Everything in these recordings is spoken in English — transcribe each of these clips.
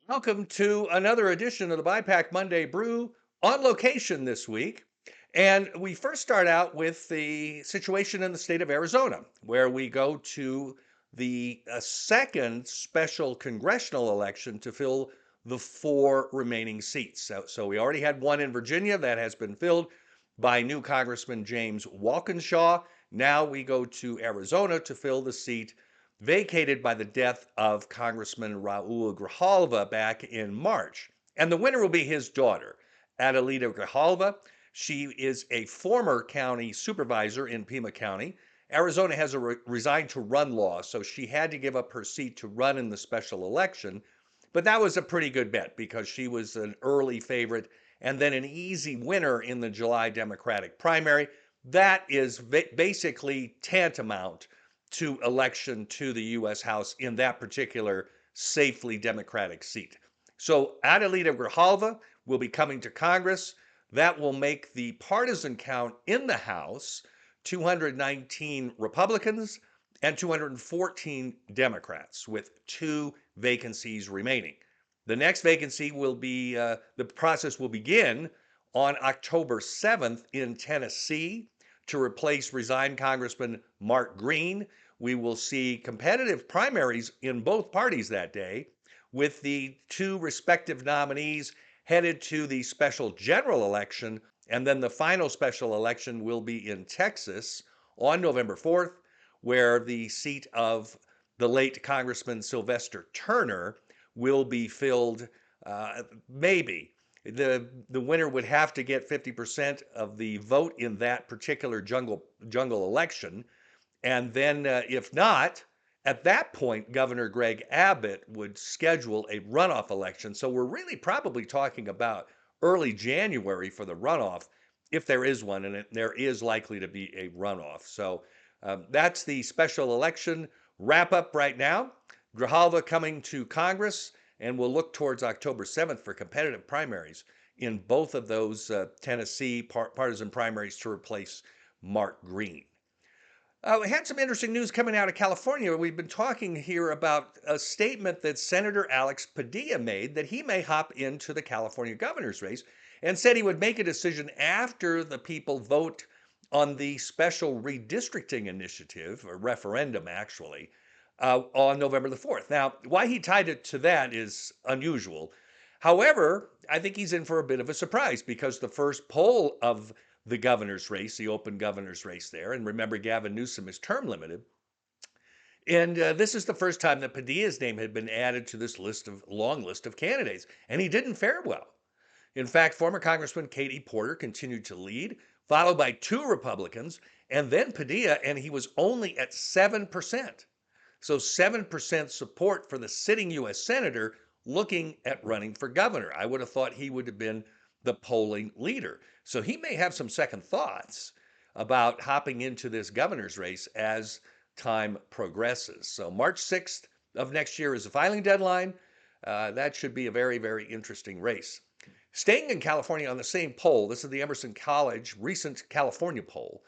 Welcome to another edition of the BIPAC Monday Brew on location this week. And we first start out with the situation in the state of Arizona, where we go to the second special congressional election to fill the four remaining seats. So we already had one in Virginia that has been filled by new Congressman James Walkinshaw. Now we go to Arizona to fill the seat vacated by the death of Congressman Raul Grijalva back in March. And the winner will be his daughter, Adelita Grijalva. She is a former county supervisor in Pima County. Arizona has a resign to run law, so she had to give up her seat to run in the special election. But that was a pretty good bet because she was an early favorite and then an easy winner in the July Democratic primary. That is basically tantamount to election to the U.S. House in that particular safely Democratic seat. So Adelita Grijalva will be coming to Congress. That will make the partisan count in the House 219 Republicans and 214 Democrats, with two vacancies remaining. The next vacancy will be, the process will begin on October 7th in Tennessee to replace resigned Congressman Mark Green. We will see competitive primaries in both parties that day, with the two respective nominees headed to the special general election. And then the final special election will be in Texas on November 4th, where the seat of the late Congressman Sylvester Turner will be filled, maybe. The winner would have to get 50% of the vote in that particular jungle election. And then, if not, at that point, Governor Greg Abbott would schedule a runoff election. So we're really probably talking about early January for the runoff, if there is one, and there is likely to be a runoff. So that's the special election wrap up right now. Grijalva coming to Congress, and we'll look towards October 7th for competitive primaries in both of those Tennessee partisan primaries to replace Mark Green. We had some interesting news coming out of California. We've been talking here about a statement that Senator Alex Padilla made that he may hop into the California governor's race, and said he would make a decision after the people vote on the special redistricting initiative, or referendum actually, on November the 4th. Now, why he tied it to that is unusual. However, I think he's in for a bit of a surprise because the first poll of the governor's race, the open governor's race there. And remember, Gavin Newsom is term limited. And this is the first time that Padilla's name had been added to this long list of candidates, and he didn't fare well. In fact, former Congressman Katie Porter continued to lead, followed by two Republicans, and then Padilla, and he was only at 7%. So 7% support for the sitting U.S. Senator looking at running for governor. I would have thought he would have been the polling leader. So he may have some second thoughts about hopping into this governor's race as time progresses. So March 6th of next year is the filing deadline. That should be a very, very interesting race. Staying in California on the same poll, this is the Emerson College recent California poll,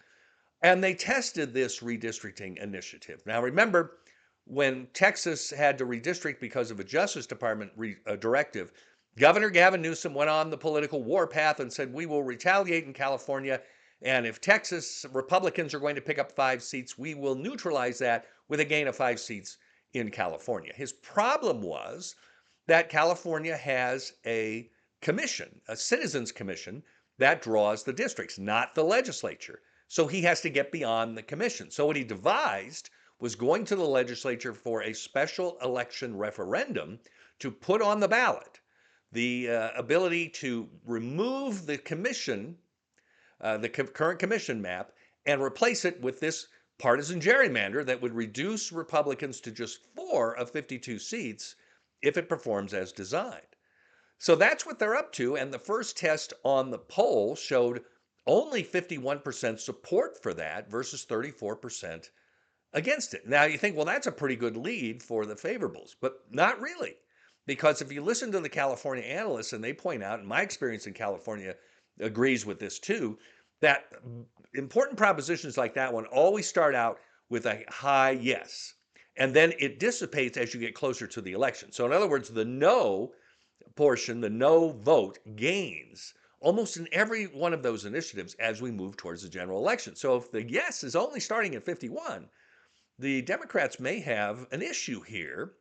and they tested this redistricting initiative. Now, remember, when Texas had to redistrict because of a Justice Department directive, Governor Gavin Newsom went on the political warpath and said, we will retaliate in California. And if Texas Republicans are going to pick up 5 seats, we will neutralize that with a gain of 5 seats in California. His problem was that California has a commission, a citizens commission, that draws the districts, not the legislature. So he has to get beyond the commission. So what he devised was going to the legislature for a special election referendum to put on the ballot the ability to remove the commission, the current commission map, and replace it with this partisan gerrymander that would reduce Republicans to just 4 of 52 seats if it performs as designed. So that's what they're up to. And the first test on the poll showed only 51% support for that versus 34% against it. Now you think, well, that's a pretty good lead for the favorables, but not really. Because if you listen to the California analysts, and they point out, and my experience in California agrees with this too, that important propositions like that one always start out with a high yes. And then it dissipates as you get closer to the election. So, in other words, the no portion, the no vote, gains almost in every one of those initiatives as we move towards the general election. So if the yes is only starting at 51, the Democrats may have an issue here,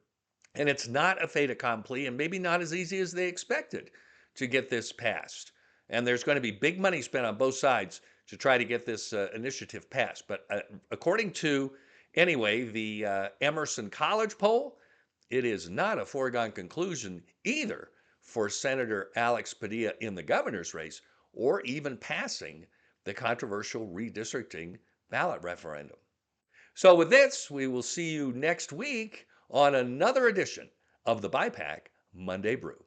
and it's not a fait accompli and maybe not as easy as they expected to get this passed. And there's going to be big money spent on both sides to try to get this initiative passed. But according to, anyway, the Emerson College poll, it is not a foregone conclusion either for Senator Alex Padilla in the governor's race or even passing the controversial redistricting ballot referendum. So, with this, we will see you next week on another edition of the BIPAC Monday Brew.